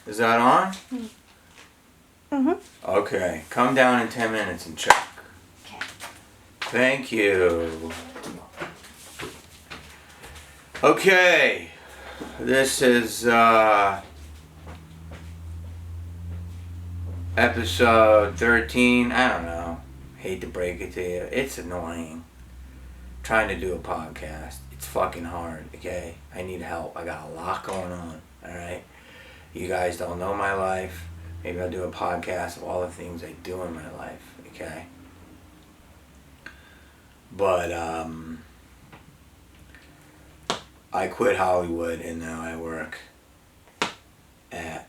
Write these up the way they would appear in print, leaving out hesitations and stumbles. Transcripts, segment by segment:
Is that on? Mm-hmm. Okay. Come down in 10 minutes and check. Okay. Thank you. Okay. This is episode 13. I don't know. Hate to break it to you. It's annoying. Trying to do a podcast. It's fucking hard, okay? I need help. I got a lot going on, alright? You guys don't know my life. Maybe I'll do a podcast of all the things I do in my life, okay? But, I quit Hollywood and now I work at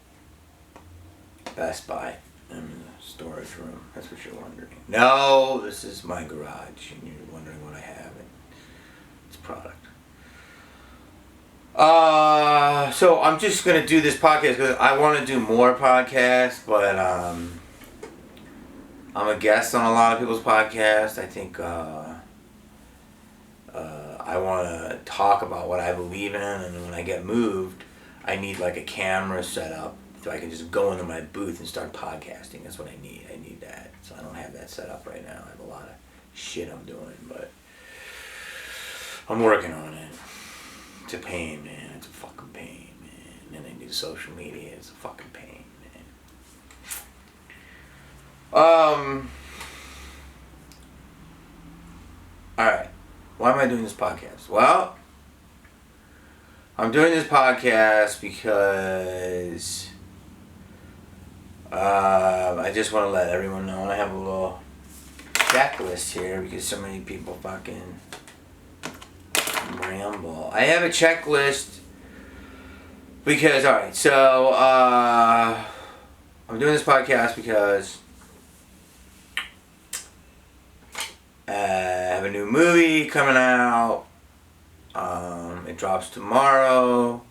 Best Buy. I'm in the storage room. That's what you're wondering. No, this is my garage and you're wondering what I have. It's product. So I'm just gonna do this podcast because I want to do more podcasts, but I'm a guest on a lot of people's podcasts. I think I want to talk about what I believe in, and when I get moved, I need like a camera set up so I can just go into my booth and start podcasting. That's what I need. I need that. So I don't have that set up right now. I have a lot of shit I'm doing, but I'm working on it. It's a pain, man. It's a fucking pain, man. And then I do social media. It's a fucking pain, man. Alright. Why am I doing this podcast? Well, I'm doing this podcast because I just want to let everyone know, and I have a little checklist here because so many people fucking ramble. I have a checklist because, alright, so I'm doing this podcast because I have a new movie coming out. It drops tomorrow.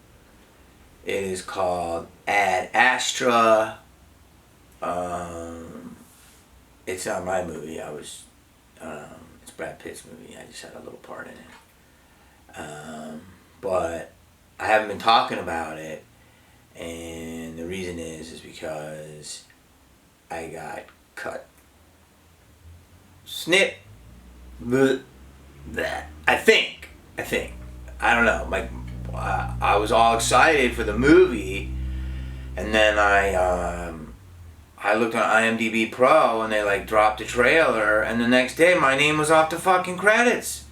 It is called Astra. It's not my movie. It's Brad Pitt's movie. I just had a little part in it. But I haven't been talking about it, and the reason is because I got cut. Snip. That I think. I don't know. Like I was all excited for the movie, and then I looked on IMDb Pro, and they like dropped the trailer, and the next day my name was off the fucking credits.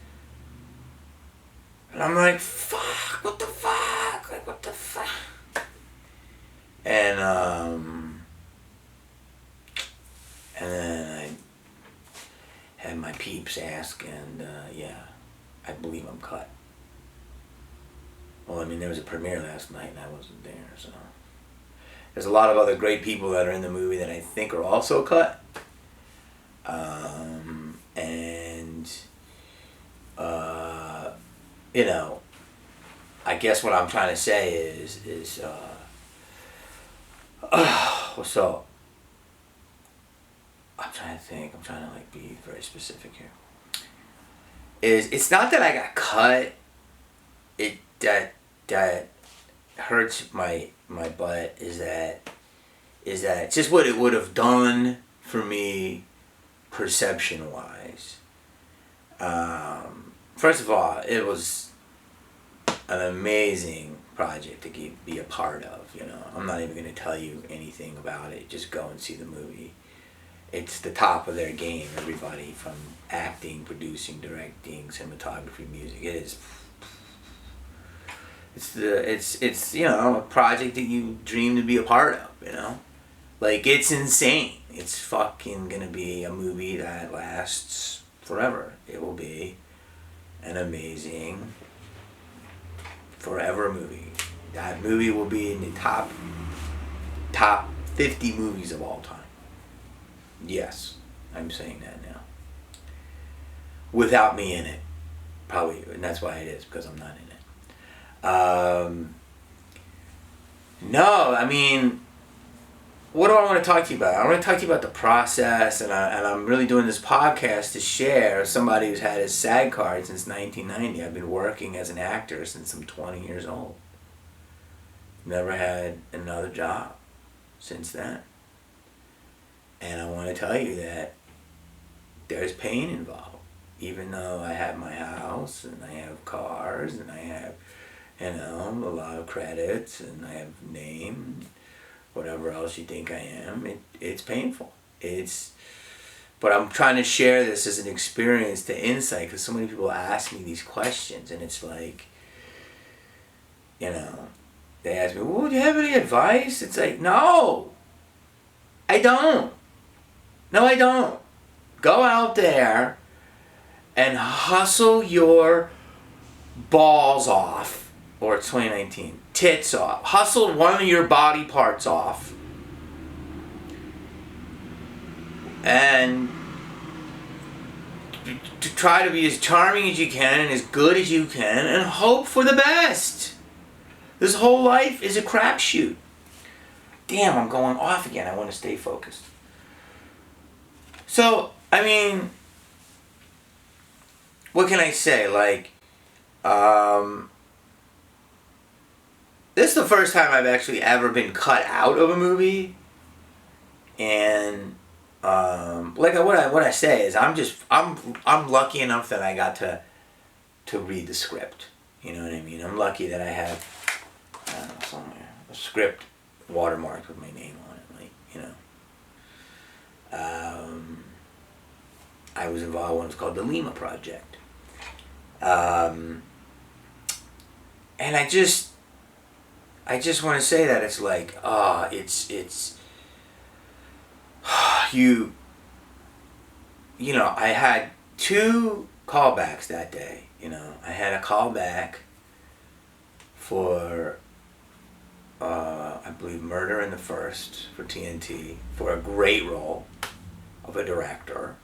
And I'm like, fuck, what the fuck? Like, what the fuck? And then I had my peeps ask, and yeah, I believe I'm cut. Well, I mean, there was a premiere last night, and I wasn't there, so. There's a lot of other great people that are in the movie that I think are also cut. And you know, I guess what I'm trying to say is so I'm trying to think. I'm trying to like be very specific here. It's not that I got cut. It that hurts my butt is that just what it would have done for me perception wise. First of all, it was an amazing project to be a part of. You know, I'm not even going to tell you anything about it. Just go and see the movie. It's the top of their game. Everybody from acting, producing, directing, cinematography, music. It is. It's you know, a project that you dream to be a part of. You know, like it's insane. It's fucking gonna be a movie that lasts forever. It will be an amazing forever movie. That movie will be in the top 50 movies of all time. Yes, I'm saying that now. Without me in it. Probably, and that's why it is, because I'm not in it. No, I mean, what do I want to talk to you about? I want to talk to you about the process, and I'm really doing this podcast to share. Somebody who's had his SAG card since 1990. I've been working as an actor since I'm 20 years old. Never had another job. since then. And I want to tell you that there's pain involved. Even though I have my house and I have cars and I have, a lot of credits and I have name, whatever else you think I am, it's painful. But I'm trying to share this as an experience to insight, because so many people ask me these questions, and it's like, they ask me, well, do you have any advice? It's like, no, I don't. No, I don't. Go out there and hustle your balls off, or it's 2019, tits off. Hustle one of your body parts off. And to try to be as charming as you can and as good as you can and hope for the best. This whole life is a crapshoot. Damn, I'm going off again. I want to stay focused. So, what can I say? This is the first time I've actually ever been cut out of a movie. And what I say is I'm lucky enough that I got to read the script. You know what I mean? I'm lucky that I have somewhere a script watermarked with my name on it. I was involved in what was called the Lima Project, and I just want to say that it's like I had 2 callbacks that day. I had a callback for, I believe, Murder in the First for TNT, for a great role of a director.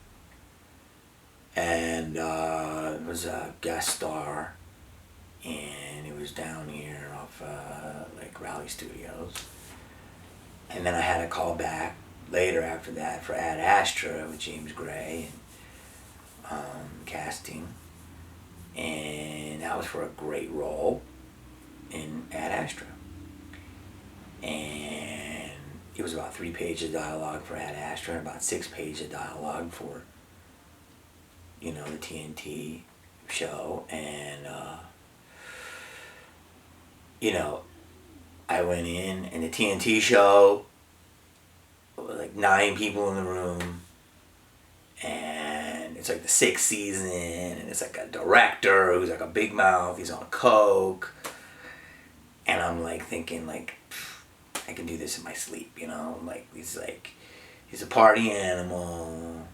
And it was a guest star, and it was down here off Raleigh Studios. And then I had a callback later after that for Ad Astra with James Gray and casting, and that was for a great role in Ad Astra. And it was about 3 pages of dialogue for Ad Astra and about 6 pages of dialogue for the TNT show. And I went in, and the TNT show, 9 people in the room, and it's the 6th season, and it's a director who's a big mouth, he's on coke, and I'm thinking I can do this in my sleep, he's a party animal.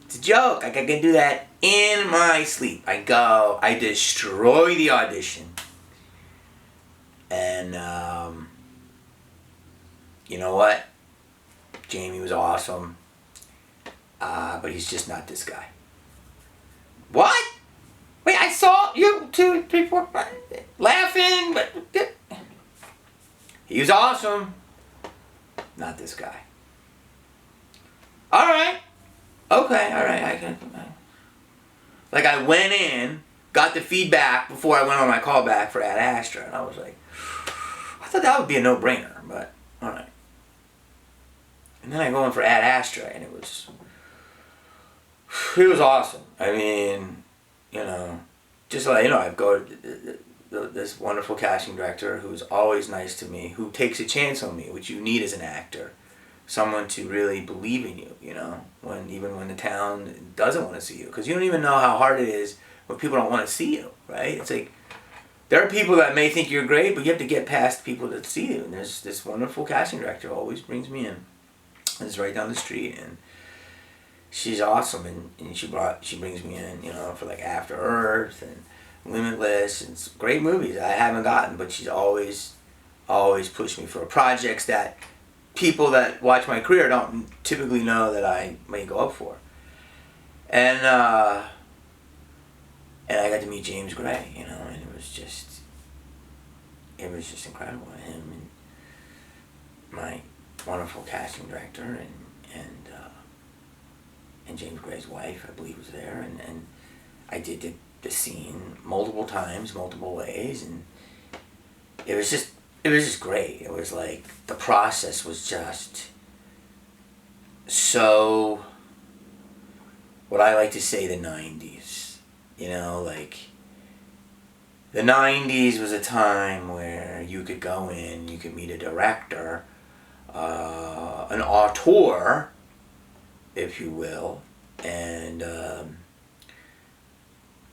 It's a joke. I can do that in my sleep. I destroy the audition, and you know what? Jamie was awesome, but he's just not this guy. What? Wait, I saw you 2, 3, 4, 5, laughing, but he was awesome. Not this guy. All right. Okay. All right. I went in, got the feedback before I went on my callback for Ad Astra, and I was like, I thought that would be a no-brainer, but all right. And then I go in for Ad Astra, and it was awesome. Just to let you know, I've got this wonderful casting director who's always nice to me, who takes a chance on me, which you need as an actor. Someone to really believe in you, even when the town doesn't want to see you. Because you don't even know how hard it is when people don't want to see you, right? It's there are people that may think you're great, but you have to get past people that see you. And there's this wonderful casting director who always brings me in. It's right down the street, and she's awesome, and she brings me in, for After Earth and Limitless, and it's great movies I haven't gotten, but she's always pushed me for projects that people that watch my career don't typically know that I may go up for. And I got to meet James Gray, and it was just incredible. Him and my wonderful casting director and James Gray's wife, I believe, was there, and I did the scene multiple times, multiple ways, and it was just it was just great. It was like, the process was just so, what I like to say, the 90s. You know, like, the 90s was a time where you could go in, you could meet a director, an auteur, if you will, and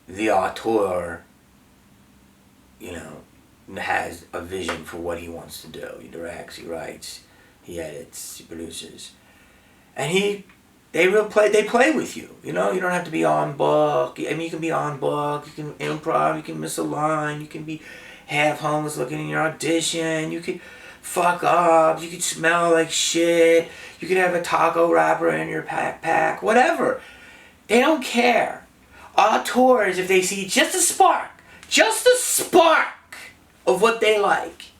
the auteur, you know, has a vision for what he wants to do. He directs, he writes, he edits, he produces, and they play with you. You know, you don't have to be on book. I mean, you can be on book. You can improv. You can miss a line. You can be half homeless looking in your audition. You could fuck up. You could smell like shit. You could have a taco wrapper in your backpack. Whatever. They don't care. Auteurs, if they see just a spark of what they like,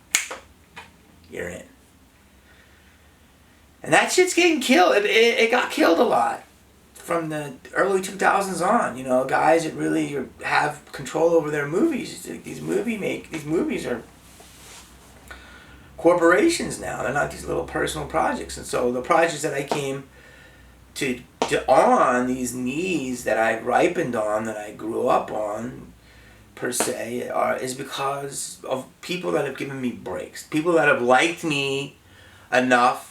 you're in. And that shit's getting killed. It got killed a lot from the early 2000s on. You know, guys that really have control over their movies. These movies are corporations now. They're not these little personal projects. And so the projects that I came to on, these knees that I ripened on, that I grew up on, per se, is because of people that have given me breaks. People that have liked me enough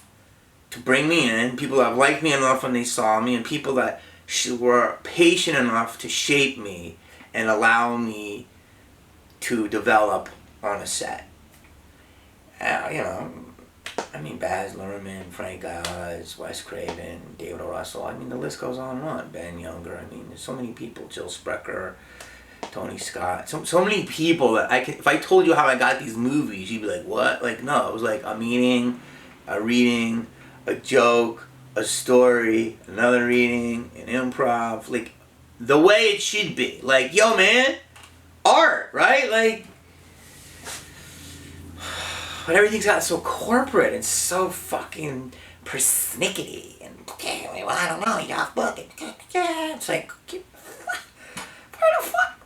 to bring me in, people that have liked me enough when they saw me, and people that were patient enough to shape me and allow me to develop on a set. You know, I mean, Baz Luhrmann, Frank Oz, Wes Craven, David O. Russell, I mean, the list goes on and on. Ben Younger, I mean, there's so many people, Jill Sprecher, Tony Scott, so many people that if I told you how I got these movies, you'd be like, what? Like, no, it was like a meeting, a reading, a joke, a story, another reading, an improv, like, the way it should be. Like, yo, man, art, right? Like, but everything's got so corporate and so fucking persnickety and, okay, well, I don't know, you're off book. It's like, where the fuck?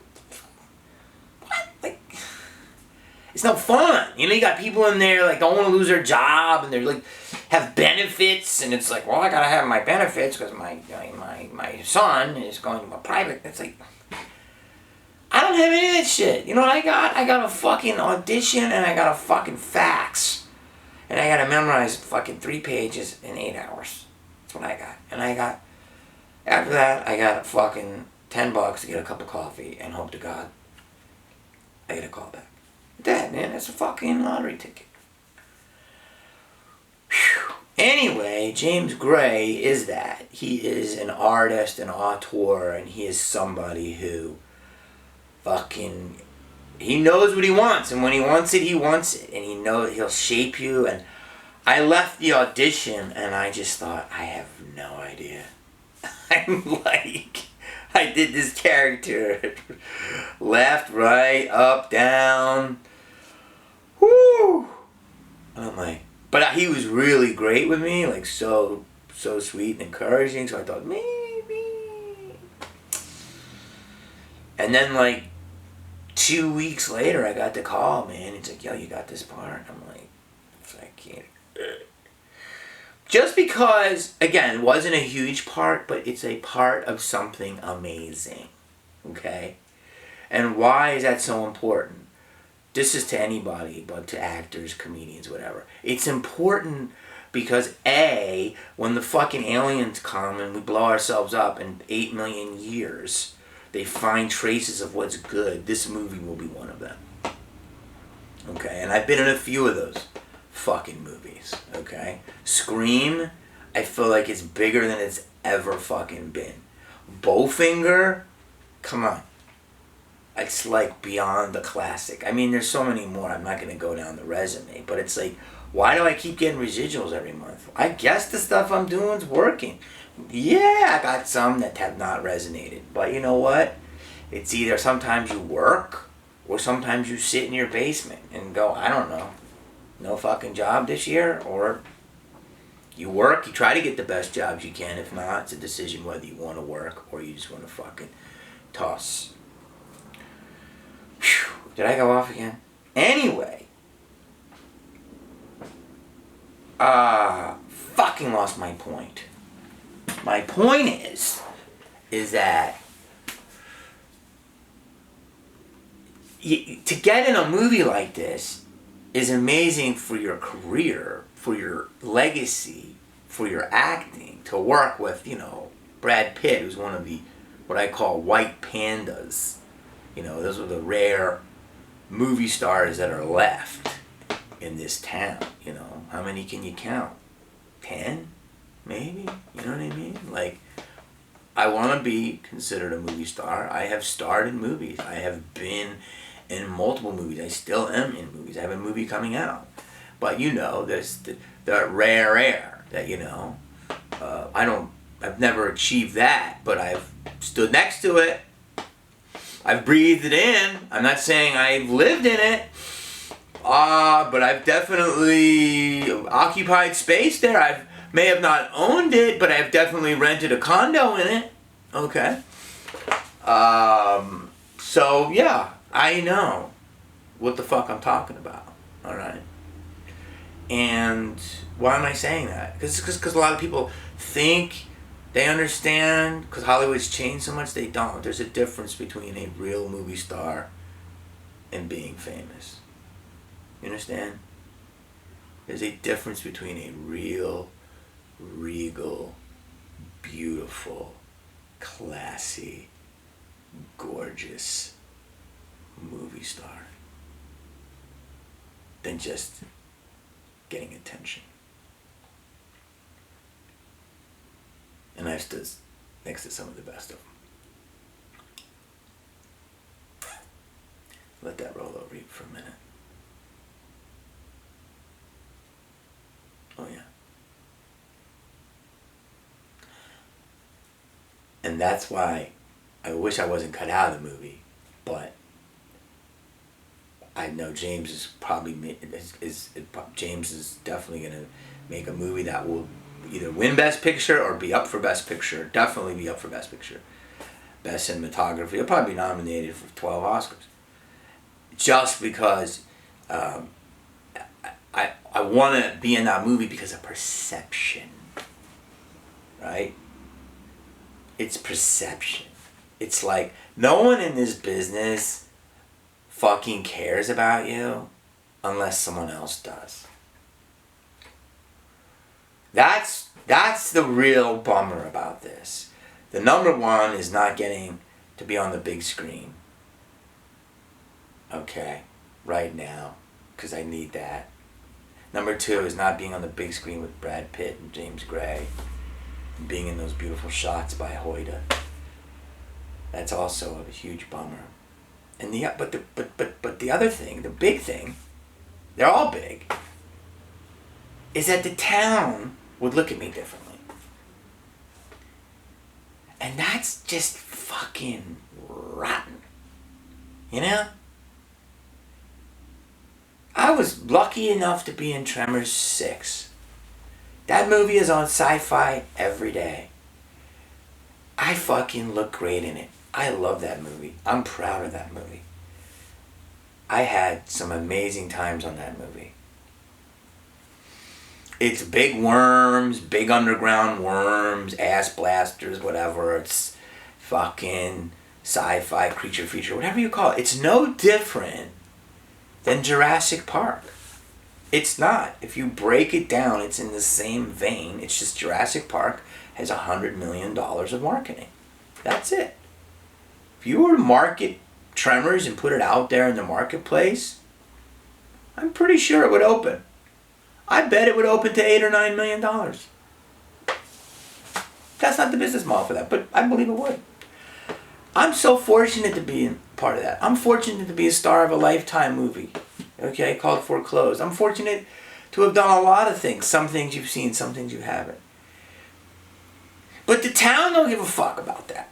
What? Like, it's no fun. You know, you got people in there, like, don't want to lose their job, and they're like, have benefits, and it's like, well, I gotta have my benefits because my son is going to a private. It's like, I don't have any of that shit. You know what I got? I got a fucking audition and I got a fucking fax. And I gotta memorize fucking 3 pages in 8 hours. That's what I got. And after that, I got fucking $10 to get a cup of coffee and hope to God I get a call back. That, man, that's a fucking lottery ticket. Whew. Anyway, James Gray is that. He is an artist, an auteur, and he is somebody who fucking, he knows what he wants, and when he wants it, and he knows he'll shape you. And I left the audition and I just thought, I have no idea. I'm like, I did this character left, right, up, down, whoo, and I'm like, but he was really great with me, like so sweet and encouraging, so I thought maybe. And then like 2 weeks later, I got the call, man. It's like, yo, you got this part. I'm like, I can't. Just because, again, it wasn't a huge part, but it's a part of something amazing. Okay? And why is that so important? This is to anybody, but to actors, comedians, whatever. It's important because, A, when the fucking aliens come and we blow ourselves up in 8 million years, they find traces of what's good, this movie will be one of them. Okay? And I've been in a few of those fucking movies. Okay? Scream, I feel like it's bigger than it's ever fucking been. Bowfinger, come on. It's like beyond the classic. I mean, there's so many more. I'm not going to go down the resume. But it's like, why do I keep getting residuals every month? I guess the stuff I'm doing is working. Yeah, I got some that have not resonated. But you know what? It's either sometimes you work or sometimes you sit in your basement and go, I don't know, no fucking job this year. Or you work, you try to get the best jobs you can. If not, it's a decision whether you want to work or you just want to fucking toss. Whew. Did I go off again? Anyway, fucking lost my point. My point is that to get in a movie like this is amazing for your career, for your legacy, for your acting. To work with, Brad Pitt, who's one of the, what I call white pandas. Those are the rare movie stars that are left in this town. How many can you count? 10? Maybe? You know what I mean? Like, I want to be considered a movie star. I have starred in movies. I have been in multiple movies. I still am in movies. I have a movie coming out. But there's the rare air that, I've never achieved that, but I've stood next to it. I've breathed it in. I'm not saying I've lived in it. But I've definitely occupied space there. I may have not owned it, but I've definitely rented a condo in it. Okay. So yeah, I know what the fuck I'm talking about. All right. And why am I saying that? Because a lot of people think they understand, because Hollywood's changed so much. They don't. There's a difference between a real movie star and being famous. You understand? There's a difference between a real, regal, beautiful, classy, gorgeous movie star than just getting attention. And I've stood next to some of the best of them. Let that roll over you for a minute. Oh yeah. And that's why I wish I wasn't cut out of the movie, but I know James is probably James is definitely gonna make a movie that will either win Best Picture or be up for Best Picture. Definitely be up for Best Picture. Best cinematography. He'll probably be nominated for 12 Oscars. Just because I want to be in that movie because of perception. Right? It's perception. It's like no one in this business fucking cares about you unless someone else does. That's the real bummer about this. The number one is not getting to be on the big screen. Okay, right now, because I need that. Number two is not being on the big screen with Brad Pitt and James Gray, and being in those beautiful shots by Hoyda. That's also a huge bummer. And but the other thing, the big thing, they're all big, is that the town would look at me differently. And that's just fucking rotten. I was lucky enough to be in Tremors 6. That movie is on Sci-Fi every day. I fucking look great in it. I love that movie. I'm proud of that movie. I had some amazing times on that movie. It's big worms, big underground worms, ass blasters, whatever. It's fucking sci-fi creature feature, whatever you call it. It's no different than Jurassic Park. It's not. If you break it down, it's in the same vein. It's just Jurassic Park has $100 million of marketing. That's it. If you were to market Tremors and put it out there in the marketplace, I'm pretty sure it would open. I bet it would open to $8 or $9 million. That's not the business model for that, but I believe it would. I'm so fortunate to be part of that. I'm fortunate to be a star of a Lifetime movie, okay, called Foreclosed. I'm fortunate to have done a lot of things. Some things you've seen, some things you haven't. But the town don't give a fuck about that.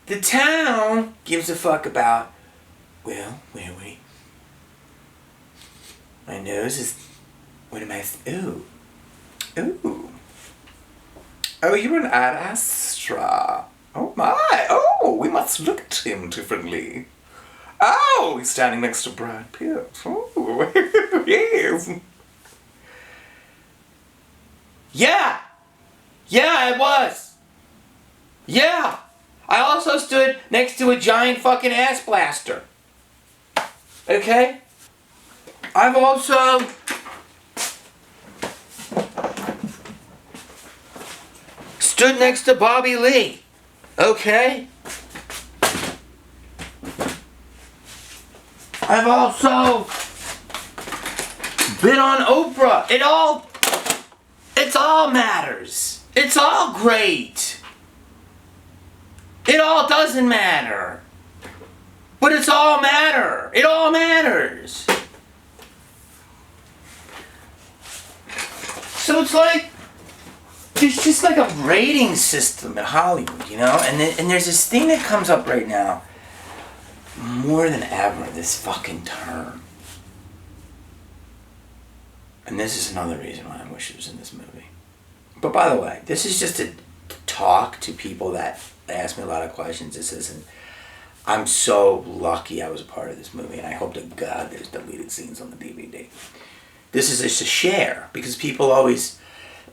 The town gives a fuck about, well, wait. My nose is, what am I, ooh. Oh, you're an Ad Astra. Oh my, oh, we must look at him differently. Oh, he's standing next to Brad Pitt. Oh, yes. Yeah! Yeah, I was! Yeah! I also stood next to a giant fucking ass blaster. Okay? I've also stood next to Bobby Lee. Okay? I've also been on Oprah. It's all matters. It's all great. It all doesn't matter. But it's all matter. It all matters. So it's like, there's just like a rating system in Hollywood, you know? And there's this thing that comes up right now, more than ever, this fucking term. And this is another reason why I wish it was in this movie. But by the way, this is just to talk to people that ask me a lot of questions. This isn't... I'm so lucky I was a part of this movie, and I hope to God there's deleted scenes on the DVD. This is just a share, because people always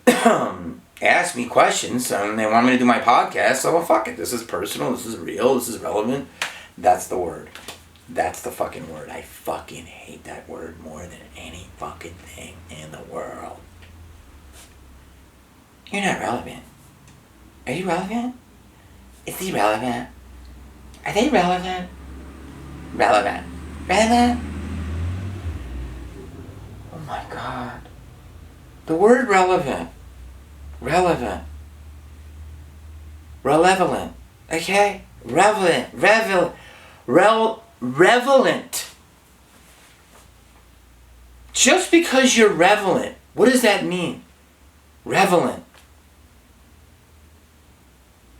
ask me questions, and they want me to do my podcast, so well, fuck it. This is personal, this is real, this is relevant. That's the word. That's the fucking word. I fucking hate that word more than any fucking thing in the world. You're not relevant. Are you relevant? Is he relevant? Are they relevant? Relevant. Relevant? Oh my God. The word relevant. Relevant. Relevant. Okay? Relevant. Relevant. Just because you're relevant, what does that mean? Relevant.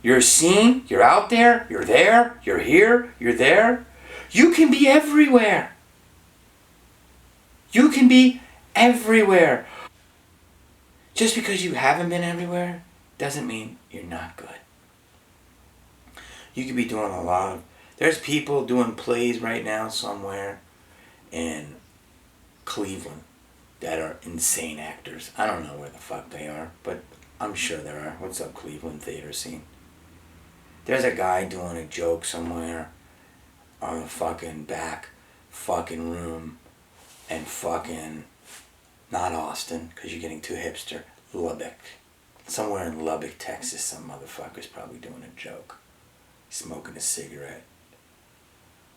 You're seen, you're out there, you're here, you're there. You can be everywhere. You can be everywhere. Just because you haven't been everywhere doesn't mean you're not good. You could be doing a lot of... There's people doing plays right now somewhere in Cleveland that are insane actors. I don't know where the fuck they are, but I'm sure there are. What's up, Cleveland theater scene? There's a guy doing a joke somewhere on the fucking back fucking room and fucking, not Austin, because you're getting too hipster, Lubbock. Somewhere in Lubbock, Texas, some motherfucker's probably doing a joke. Smoking a cigarette.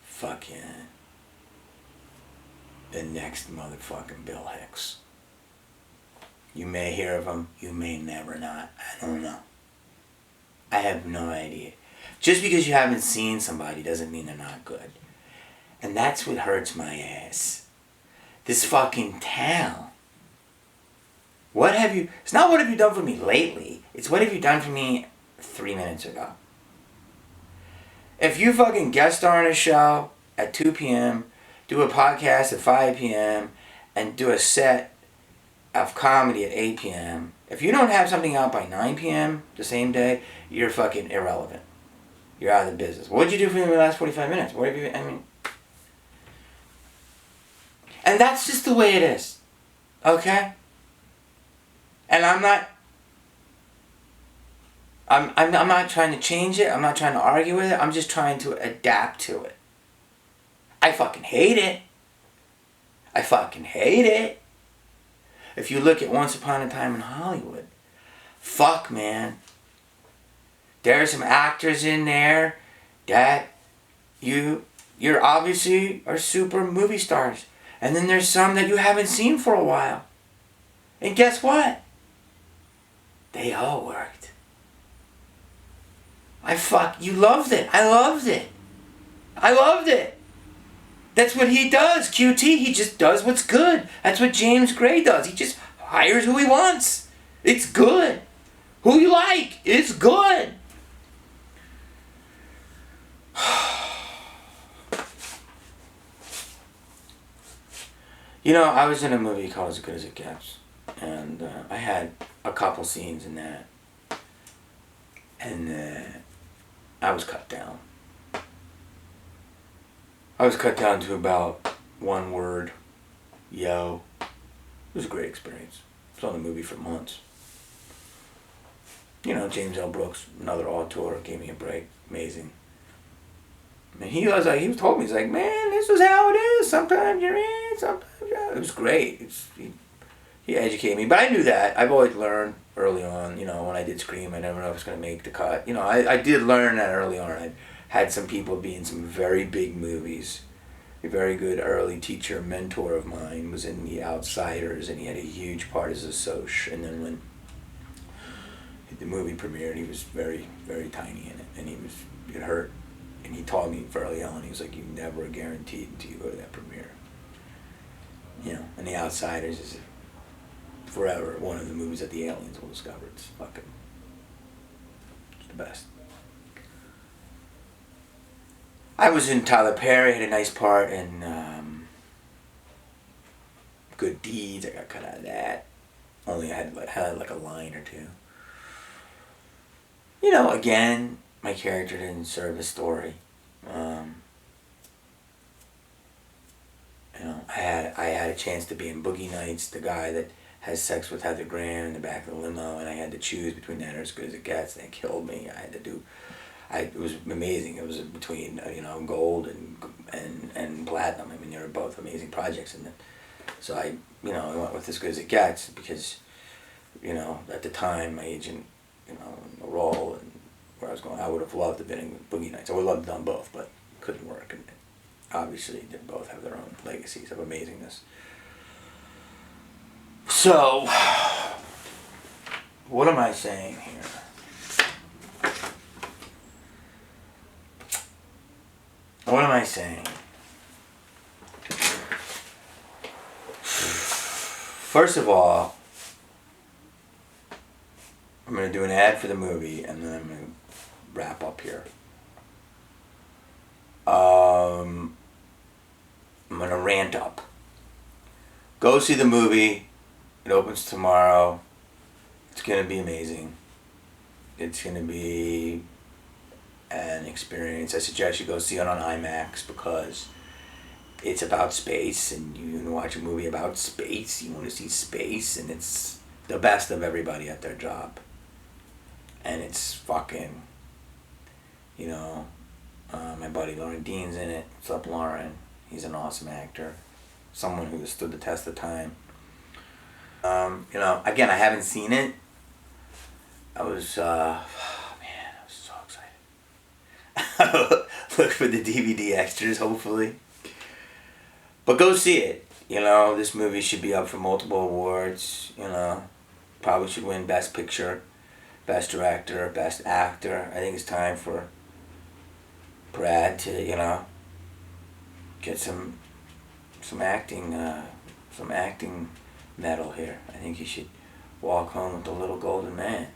Fucking the next motherfucking Bill Hicks. You may hear of him, you may never not. I don't know. I have no idea. Just because you haven't seen somebody doesn't mean they're not good. And that's what hurts my ass. This fucking town. What have you... It's not what have you done for me lately. It's what have you done for me 3 minutes ago. If you fucking guest star on a show at 2 p.m., do a podcast at 5 p.m., and do a set of comedy at 8 p.m., if you don't have something out by 9 p.m. the same day, you're fucking irrelevant. You're out of the business. What'd you do for me in the last 45 minutes? What have you... I mean... And that's just the way it is. Okay? And I'm not trying to change it. I'm not trying to argue with it. I'm just trying to adapt to it. I fucking hate it. I fucking hate it. If you look at Once Upon a Time in Hollywood, fuck, man. There are some actors in there that you're obviously are super movie stars. And then there's some that you haven't seen for a while. And guess what? They all worked. You loved it. I loved it. I loved it. That's what he does, QT. He just does what's good. That's what James Gray does. He just hires who he wants. It's good. Who you like, it's good. You know, I was in a movie called As Good as It Gets, and I had a couple scenes in that, and I was cut down. I was cut down to about one word, yo. It was a great experience. I was on the movie for months. James L. Brooks, another auteur, gave me a break. Amazing. And he was like, he told me, he's like, man, this is how it is. Sometimes you're in, sometimes you're out. It was great. He educated me, but I knew that. I've always learned early on. When I did Scream, I never know if I was going to make the cut. I did learn that early on. I had some people be in some very big movies. A very good early teacher, mentor of mine, was in The Outsiders, and he had a huge part as a Soc. And then when the movie premiered, he was very, very tiny in it, and it hurt. And he taught me early on. He was like, "You never are guaranteed until you go to that premiere." And The Outsiders is forever one of the movies that the aliens will discover. It's the best. I was in Tyler Perry, had a nice part in Good Deeds. I got cut out of that. Only I had like a line or two. Again, my character didn't serve the story. I had a chance to be in Boogie Nights, the guy that has sex with Heather Graham in the back of the limo, and I had to choose between that or As Good as It Gets. They killed me. It was amazing. It was between gold and platinum. I mean, they were both amazing projects, and so I went with As Good as It Gets because at the time my agent the role and where I was going, I would have loved to have been in Boogie Nights. I would have loved to have done both, but couldn't work. And obviously, they both have their own legacies of amazingness. So, what am I saying here? What am I saying? First of all, I'm going to do an ad for the movie, and then I'm going to wrap up here. I'm going to rant up. Go see the movie. It opens tomorrow. It's going to be amazing. It's going to be an experience. I suggest you go see it on IMAX because it's about space, and you want to watch a movie about space. You want to see space, and it's the best of everybody at their job. And it's fucking, my buddy Lauren Dean's in it. What's up, Lauren? He's an awesome actor. Someone who has stood the test of time. Again, I haven't seen it. I was so excited. Look for the DVD extras, hopefully. But go see it. This movie should be up for multiple awards. Probably should win Best Picture, Best Director, Best Actor. I think it's time for Brad to, get some acting medal here. I think he should walk home with the little golden man,